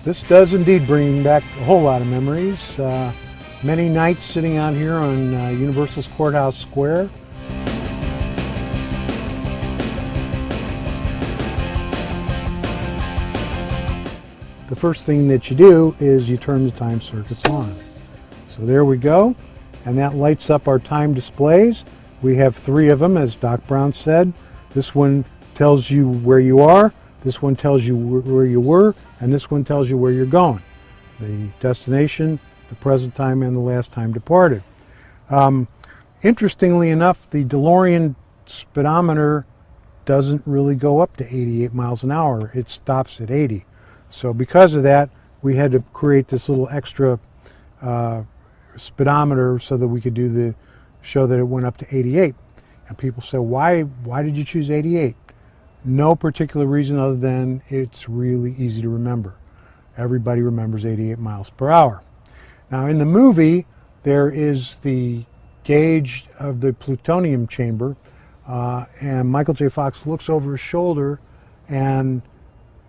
This does indeed bring back a whole lot of memories. Many nights sitting out here on Universal's Courthouse Square. The first thing that you do is you turn the time circuits on. So there we go, and that lights up our time displays. We have 3 of them, as Doc Brown said. This one tells you where you are, this one tells you where you were, and this one tells you where you're going. The destination, the present time, and the last time departed. Interestingly enough, the DeLorean speedometer doesn't really go up to 88 miles an hour. It stops at 80. So because of that, we had to create this little extra speedometer so that we could show that it went up to 88. And people say, why did you choose 88? No particular reason other than it's really easy to remember. Everybody remembers 88 miles per hour. Now in the movie, there is the gauge of the plutonium chamber, and Michael J. Fox looks over his shoulder, and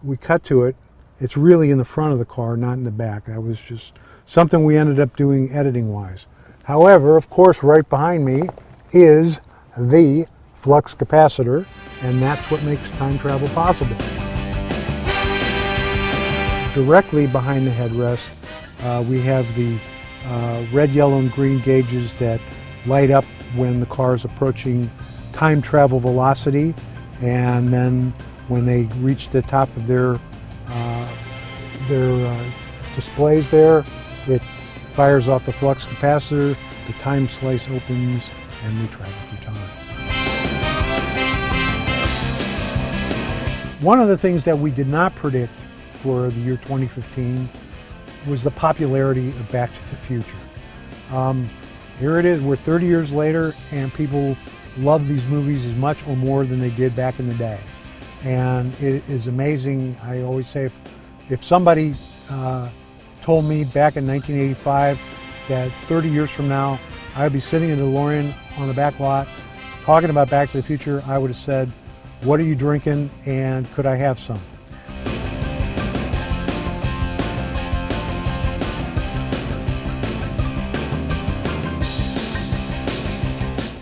we cut to it. It's really in the front of the car, not in the back. That was just something we ended up doing editing-wise. However, of course, right behind me is the flux capacitor, and that's what makes time travel possible. Directly behind the headrest, we have the red, yellow, and green gauges that light up when the car is approaching time travel velocity, and then when they reach the top of their displays there, it fires off the flux capacitor, the time slice opens, and we travel through time. One of the things that we did not predict for the year 2015 was the popularity of Back to the Future. Here it is, we're 30 years later, and people love these movies as much or more than they did back in the day. And it is amazing. I always say, if somebody told me back in 1985 that 30 years from now I'd be sitting in a DeLorean on the back lot talking about Back to the Future, I would have said, what are you drinking and could I have some?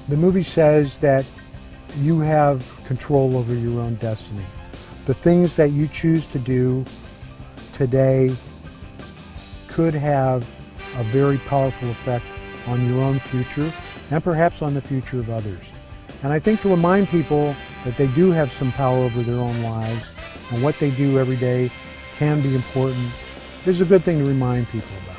The movie says that you have control over your own destiny. The things that you choose to do today could have a very powerful effect on your own future and perhaps on the future of others. And I think to remind people that they do have some power over their own lives and what they do every day can be important is a good thing to remind people about.